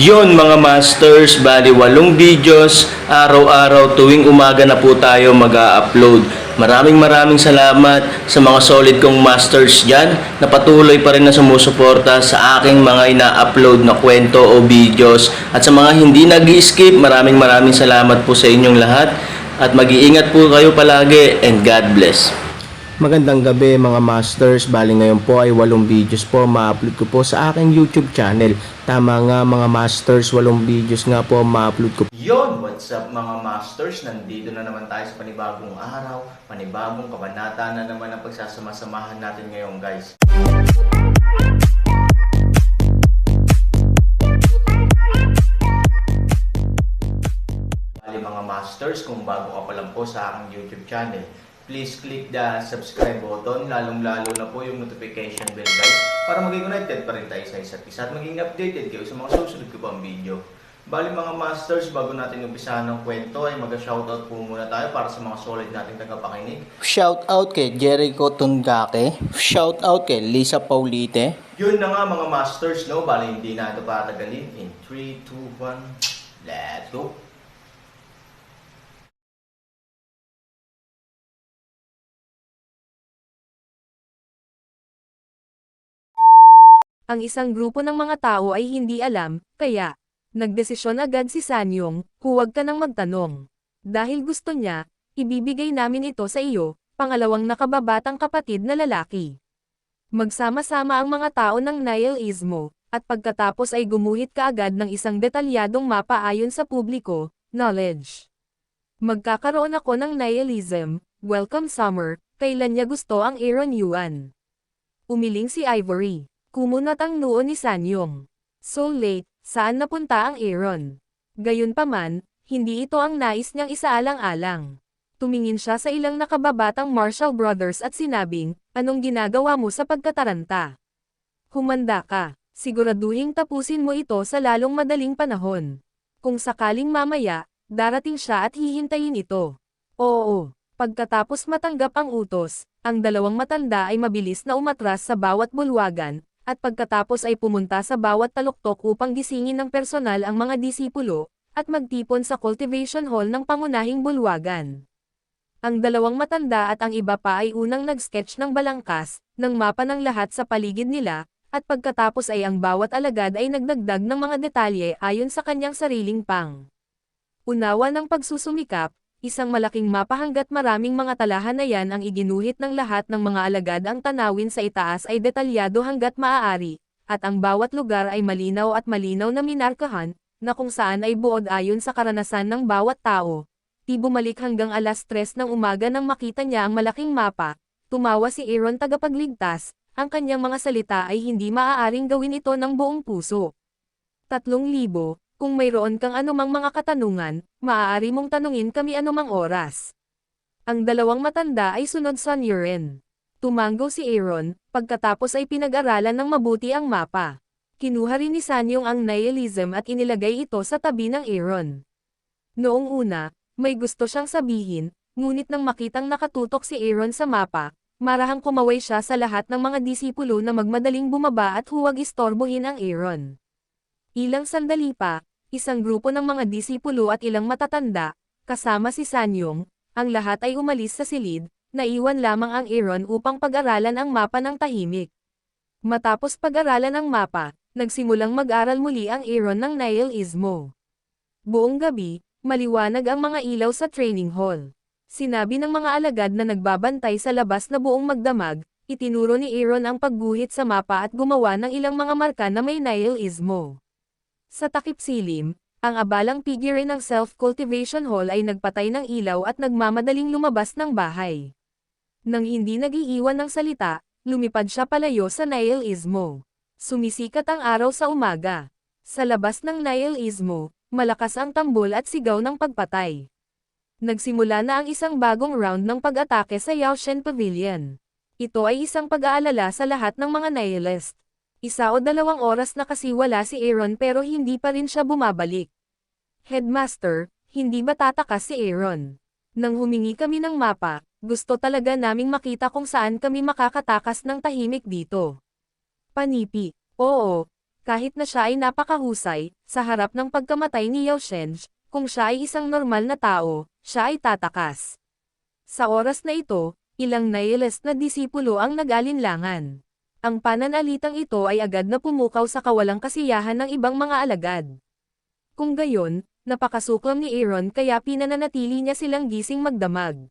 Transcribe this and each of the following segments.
Yon mga masters, bali 8 videos, araw-araw tuwing umaga na po tayo mag-a-upload. Maraming salamat sa mga solid kong masters dyan na patuloy pa rin na sumusuporta sa aking mga ina-upload na kwento o videos. At sa mga hindi nag-skip, maraming salamat po sa inyong lahat. At mag-iingat po kayo palagi and God bless. Magandang gabi mga masters, bali ngayon po ay 8 videos po ma-upload ko po sa aking YouTube channel. Tama nga mga masters, 8 videos nga po ma-upload ko. Yon, what's up mga masters? Nandito na naman tayo sa panibagong araw, panibagong kabanata na naman ang pagsasama-samahan natin ngayon guys. Bali mga masters, kung bago ka pa lang po sa aking YouTube channel, please click the subscribe button, lalong-lalo na po yung notification bell guys, para maging connected pa rin tayo sa isa't isa at maging updated kayo sa mga susunod ko pang video. Bali mga masters, bago natin umpisahan ng kwento ay mag-shoutout po muna tayo para sa mga solid nating tagapakinig. Shoutout kay Jericho Tungake, shoutout kay Lisa Paulite. Yun na nga mga masters, no? Bali hindi na ito patagalin. In 3, 2, 1, let's go! Ang isang grupo ng mga tao ay hindi alam, kaya, nagdesisyon agad si Sanyong, huwag ka nang magtanong. Dahil gusto niya, ibibigay namin ito sa iyo, pangalawang nakababatang kapatid na lalaki. Magsama-sama ang mga tao ng nihilismo, at pagkatapos ay gumuhit kaagad ng isang detalyadong mapa ayon sa publiko, knowledge. Magkakaroon ako ng nihilism, welcome summer, kailan niya gusto ang Aaron Yuan. Umiling si Ivory. Kumunot ang noo ni Sanyong. So late, saan napunta ang Aaron? Gayunpaman, hindi ito ang nais niyang isaalang-alang. Tumingin siya sa ilang nakababatang Marshall Brothers at sinabing, anong ginagawa mo sa pagkataranta? Humanda ka, siguraduhing tapusin mo ito sa lalong madaling panahon. Kung sakaling mamaya, darating siya at hihintayin ito. Oo, pagkatapos matanggap ang utos, ang dalawang matanda ay mabilis na umatras sa bawat bulwagan, at pagkatapos ay pumunta sa bawat taluktok upang gisingin ng personal ang mga disipulo, at magtipon sa cultivation hall ng pangunahing bulwagan. Ang dalawang matanda at ang iba pa ay unang nag-sketch ng balangkas, ng mapa ng lahat sa paligid nila, at pagkatapos ay ang bawat alagad ay nagdagdag ng mga detalye ayon sa kanyang sariling unawa ng pagsusumikap. Isang malaking mapa hanggat maraming mga talahanayan ang iginuhit ng lahat ng mga alagad, ang tanawin sa itaas ay detalyado hanggat maaari, at ang bawat lugar ay malinaw na minarkahan, na kung saan ay buod ayon sa karanasan ng bawat tao. Di bumalik hanggang alas 3 ng umaga nang makita niya ang malaking mapa, tumawa si Aaron tagapagligtas, ang kanyang mga salita ay hindi maaaring gawin ito ng buong puso. 3,000. Kung mayroon kang anumang mga katanungan, maaari mong tanungin kami anumang oras. Ang dalawang matanda ay sunod sa Aaron. Tumango si Aaron, pagkatapos ay pinag-aralan ng mabuti ang mapa. Kinuha rin ni Sanyong ang nihilism at inilagay ito sa tabi ng Aaron. Noong una, may gusto siyang sabihin, ngunit nang makitang nakatutok si Aaron sa mapa, marahang kumaway siya sa lahat ng mga disipulo na magmadaling bumaba at huwag istorbohin ang Aaron. Ilang sandali pa, isang grupo ng mga disipulo at ilang matatanda, kasama si Sanyong, ang lahat ay umalis sa silid, naiwan lamang ang Aaron upang pag-aralan ang mapa ng tahimik. Matapos pag-aralan ang mapa, nagsimulang mag-aral muli ang Aaron ng nihilismo. Buong gabi, maliwanag ang mga ilaw sa training hall. Sinabi ng mga alagad na nagbabantay sa labas na buong magdamag, itinuro ni Aaron ang pagguhit sa mapa at gumawa ng ilang mga marka na may nihilismo. Sa takip silim, ang abalang figure ng self-cultivation hall ay nagpatay ng ilaw at nagmamadaling lumabas ng bahay. Nang hindi nagiiwan ng salita, lumipad siya palayo sa nihilismo. Sumisikat ang araw sa umaga. Sa labas ng nihilismo, malakas ang tambol at sigaw ng pagpatay. Nagsimula na ang isang bagong round ng pag-atake sa Yaoshen Pavilion. Ito ay isang pag-aalala sa lahat ng mga nihilist. 1 o 2 oras na kasi wala si Aaron pero hindi pa rin siya bumabalik. Headmaster, hindi ba tatakas si Aaron? Nang humingi kami ng mapa, gusto talaga naming makita kung saan kami makakatakas ng tahimik dito. Panipi, oo, Kahit na siya ay napakahusay, sa harap ng pagkamatay ni Yao Shenge, kung siya ay isang normal na tao, siya ay tatakas. Sa oras na ito, ilang nihilist na disipulo ang nag-alinlangan. Ang pananalitang ito ay agad na pumukaw sa kawalang kasiyahan ng ibang mga alagad. Kung gayon, napakasuklam ni Aaron kaya pinananatili niya silang gising magdamag.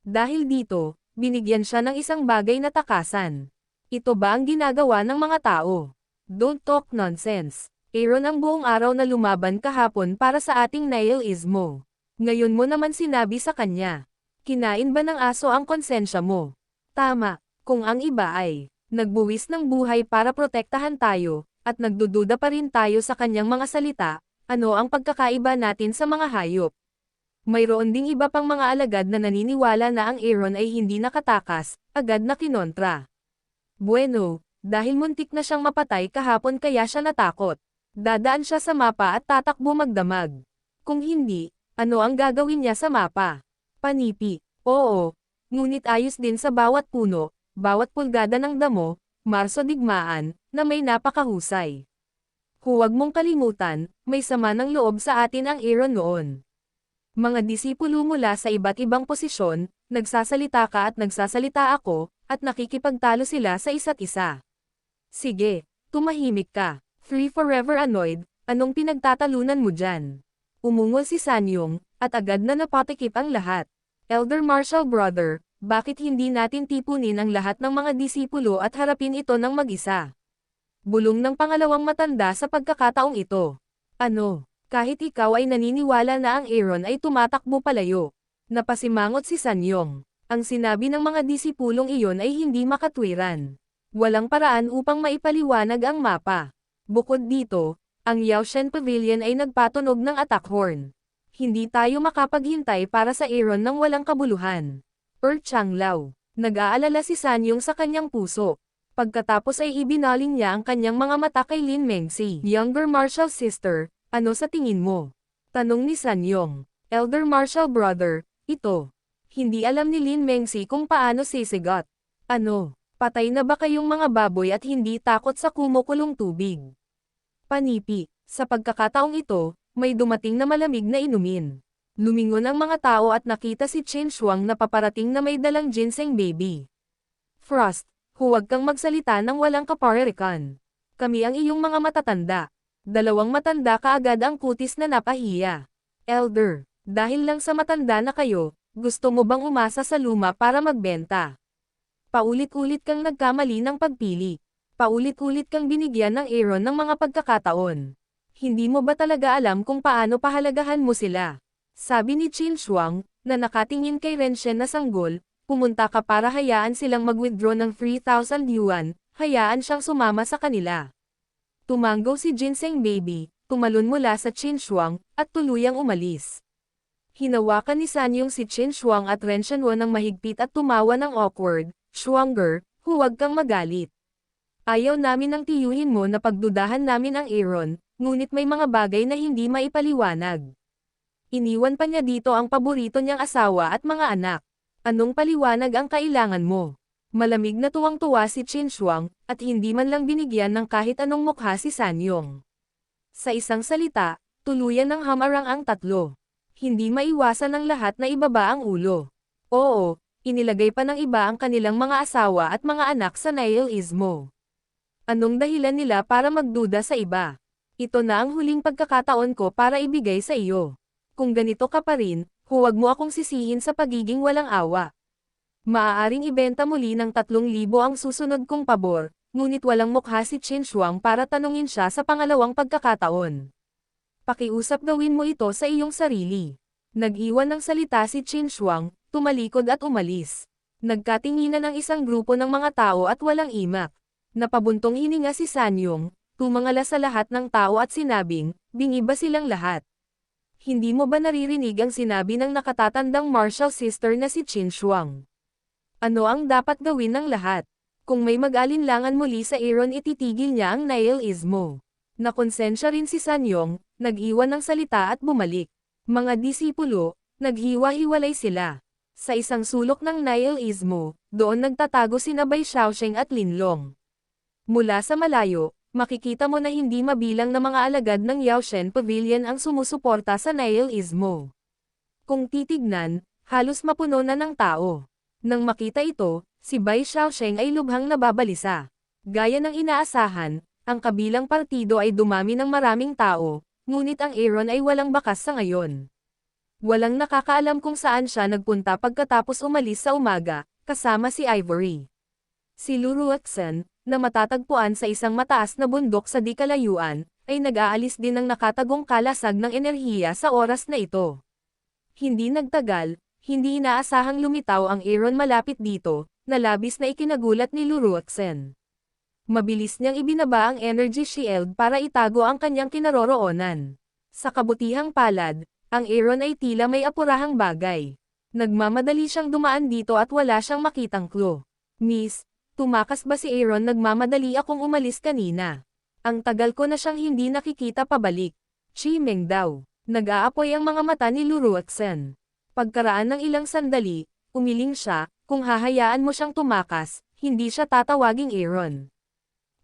Dahil dito, binigyan siya ng isang bagay na takasan. Ito ba ang ginagawa ng mga tao? Don't talk nonsense. Aaron ang buong araw na lumaban kahapon para sa ating nihilismo. Ngayon mo naman sinabi sa kanya. Kinain ba ng aso ang konsensya mo? Tama, kung ang iba ay nagbuwis ng buhay para protektahan tayo, at nagdududa pa rin tayo sa kanyang mga salita, ano ang pagkakaiba natin sa mga hayop? Mayroon ding iba pang mga alagad na naniniwala na ang Aaron ay hindi nakatakas, agad na kinontra. Bueno, dahil muntik na siyang mapatay kahapon kaya siya natakot. Dadaan siya sa mapa at tatakbo magdamag. Kung hindi, ano ang gagawin niya sa mapa? Panipi. Oo. Ngunit ayos din sa bawat puno, bawat pulgada ng damo, marso digmaan, na may napakahusay. Huwag mong kalimutan, may sama ng loob sa atin ang Aaron noon. Mga disipulo mula sa iba't ibang posisyon, nagsasalita ka at nagsasalita ako, at nakikipagtalo sila sa isa't isa. Sige, tumahimik ka. Free forever annoyed, anong pinagtatalunan mo dyan? Umungol si Sanyong, at agad na napatikip ang lahat. Elder Marshall brother, bakit hindi natin tipunin ang lahat ng mga disipulo at harapin ito ng mag-isa? Bulong ng pangalawang matanda sa pagkakataong ito. Ano, kahit ikaw ay naniniwala na ang Aaron ay tumatakbo palayo. Napasimangot si Sanyong. Ang sinabi ng mga disipulong iyon ay hindi makatwiran. Walang paraan upang maipaliwanag ang mapa. Bukod dito, ang Yaoshen Pavilion ay nagpatunog ng attack horn. Hindi tayo makapaghintay para sa Aaron ng walang kabuluhan. Changlao. Nag-aalala si Sanyong sa kanyang puso. Pagkatapos ay ibinaling niya ang kanyang mga mata kay Lin Mengsi. Younger Marshall sister, ano sa tingin mo? Tanong ni Sanyong. Elder Marshall brother, ito. Hindi alam ni Lin Mengsi kung paano sisigot. Ano? Patay na ba kayong mga baboy at hindi takot sa kumukulong tubig? Panipi, sa pagkakataong ito, may dumating na malamig na inumin. Lumingon ang mga tao at nakita si Chen Shuang na paparating na may dalang ginseng baby. Frost, huwag kang magsalita ng walang kaparirikan. Kami ang iyong mga matatanda. Dalawang matanda kaagad ang kutis na napahiya. Elder, dahil lang sa matanda na kayo, gusto mo bang umasa sa luma para magbenta? Paulit-ulit kang nagkamali ng pagpili. Paulit-ulit kang binigyan ng Aaron ng mga pagkakataon. Hindi mo ba talaga alam kung paano pahalagahan mo sila? Sabi ni Qin Shuang, na nakatingin kay Renshen na sanggol, pumunta ka para hayaan silang mag-withdraw ng 3,000 yuan, hayaan siyang sumama sa kanila. Tumanggaw si Ginseng Baby, tumalon mula sa Qin Shuang, at tuluyang umalis. Hinawakan ni Sanyong si Qin Shuang at Renshen Wen ng mahigpit at tumawa ng awkward. Shuanger, huwag kang magalit. Ayaw namin ang tiyuhin mo na pagdudahan namin ang Aaron, ngunit may mga bagay na hindi maipaliwanag. Iniwan pa niya dito ang paborito niyang asawa at mga anak. Anong paliwanag ang kailangan mo? Malamig na tuwang-tuwa si Qin Shuang, at hindi man lang binigyan ng kahit anong mukha si Sanyong. Sa isang salita, tuluyan ng hamarang ang tatlo. Hindi maiwasan ng lahat na ibaba ang ulo. Oo. Inilagay pa ng iba ang kanilang mga asawa at mga anak sa nihilismo. Anong dahilan nila para magduda sa iba? Ito na ang huling pagkakataon ko para ibigay sa iyo. Kung ganito ka pa rin, huwag mo akong sisihin sa pagiging walang awa. Maaaring ibenta muli ng 3,000 ang susunod kong pabor, ngunit walang mukha si Qin Shuang para tanungin siya sa pangalawang pagkakataon. Pakiusap gawin mo ito sa iyong sarili. Nag-iwan ng salita si Qin Shuang, tumalikod at umalis. Nagkatinginan ang isang grupo ng mga tao at walang imak. Napabuntong hininga si Sanyong, tumangala sa lahat ng tao at sinabing, bingi ba silang lahat? Hindi mo ba naririnig ang sinabi ng nakatatandang martial sister na si Qin Shuang? Ano ang dapat gawin ng lahat? Kung may mag-alinlangan muli sa Aaron ititigil niya ang nihilismo. Nakonsensya rin si Sanyong, nag-iwan ng salita at bumalik. Mga disipulo, naghiwa-hiwalay sila. Sa isang sulok ng nihilismo, doon nagtatago sina Bai Shaosheng at Linlong. Mula sa malayo, makikita mo na hindi mabilang na mga alagad ng Yaoshen Pavilion ang sumusuporta sa nihilismo. Kung titignan, halos mapuno na ng tao. Nang makita ito, si Bai Xiaosheng ay lubhang nababalisa. Gaya ng inaasahan, ang kabilang partido ay dumami ng maraming tao, ngunit ang Aaron ay walang bakas sa ngayon. Walang nakakaalam kung saan siya nagpunta pagkatapos umalis sa umaga, kasama si Ivory. Si Luruaxen, na matatagpuan sa isang mataas na bundok sa di kalayuan, ay nag-aalis din ng nakatagong kalasag ng enerhiya sa oras na ito. Hindi nagtagal, hindi inaasahang lumitaw ang Aaron malapit dito, na labis na ikinagulat ni Luruaxen. Mabilis niyang ibinaba ang energy shield para itago ang kanyang kinaroroonan. Sa kabutihang palad, ang Aaron ay tila may apurahang bagay. Nagmamadali siyang dumaan dito at wala siyang makitang clue. Miss, tumakas ba si Aaron? Nagmamadali akong umalis kanina. Ang tagal ko na siyang hindi nakikita pabalik. Chimeng daw. Nag-aapoy ang mga mata ni Luruaxen. Pagkaraan ng ilang sandali, umiling siya, kung hahayaan mo siyang tumakas, hindi siya tatawaging Aaron.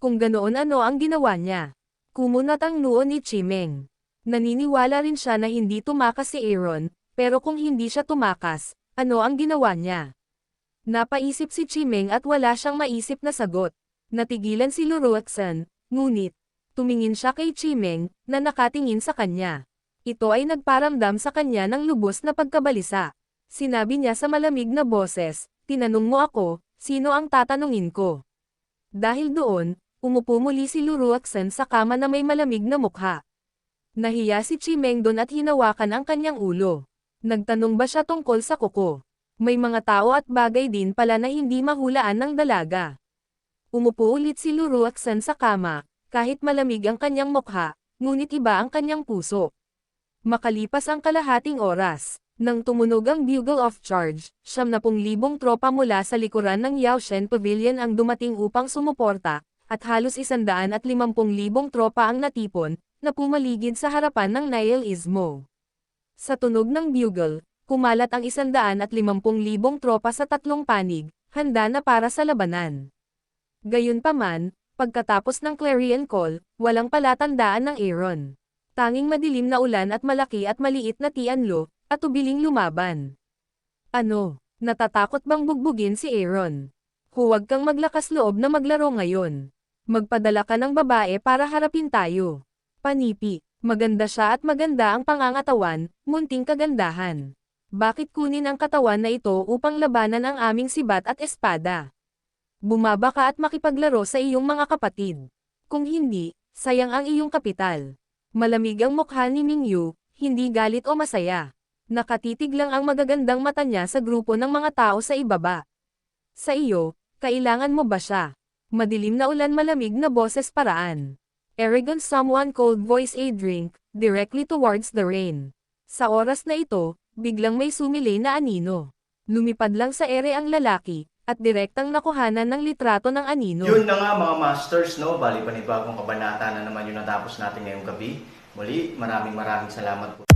Kung ganoon ano ang ginawa niya? Kumunat ang noo ni Chimeng. Naniniwala rin siya na hindi tumakas si Aaron, pero kung hindi siya tumakas, ano ang ginawa niya? Napaisip si Chimeng at wala siyang maisip na sagot. Natigilan si Luruaxen, ngunit, tumingin siya kay Chimeng, na nakatingin sa kanya. Ito ay nagparamdam sa kanya ng lubos na pagkabalisa. Sinabi niya sa malamig na boses, "Tinanong mo ako, sino ang tatanungin ko?" Dahil doon, umupo muli si Luruaxen sa kama na may malamig na mukha. Nahiya si Chimeng doon at hinawakan ang kanyang ulo. Nagtanong ba siya tungkol sa kuko? May mga tao at bagay din pala na hindi mahulaan ng dalaga. Umupo ulit si Luruaxen sa kama, kahit malamig ang kanyang mukha, ngunit iba ang kanyang puso. Makalipas ang kalahating oras, nang tumunog ang bugle of charge, 70,000 tropa mula sa likuran ng Yaoshen Pavilion ang dumating upang sumuporta, at halos 150,000 tropa ang natipon, na pumaligid sa harapan ng nihilismo. Sa tunog ng bugle, kumalat ang 150,000 tropa sa tatlong panig, handa na para sa labanan. Gayunpaman, pagkatapos ng clarion call, walang palatandaan ng Aaron. Tanging madilim na ulan at malaki at maliit na tianlo, at ubiling lumaban. Ano, natatakot bang bugbugin si Aaron? Huwag kang maglakas loob na maglaro ngayon. Magpadala ka ng babae para harapin tayo. Panipi, maganda siya at maganda ang pangangatawan, munting kagandahan. Bakit kunin ang katawan na ito upang labanan ang aming sibat at espada? Bumaba ka at makipaglaro sa iyong mga kapatid. Kung hindi, sayang ang iyong kapital. Malamig ang mukha ni Mingyu, hindi galit o masaya. Nakatitig lang ang magagandang mata niya sa grupo ng mga tao sa ibaba. Sa iyo, kailangan mo ba siya? Madilim na ulan, malamig na boses, paraan. Arrogant someone cold voice a drink, directly towards the rain. Sa oras na ito, biglang may sumilay na anino. Lumipad lang sa ere ang lalaki, at direktang nakuhanan ng litrato ng anino. Yun na nga mga masters, no? Bali panibagong kabanata na naman yung natapos natin ngayong gabi. Muli, maraming salamat po.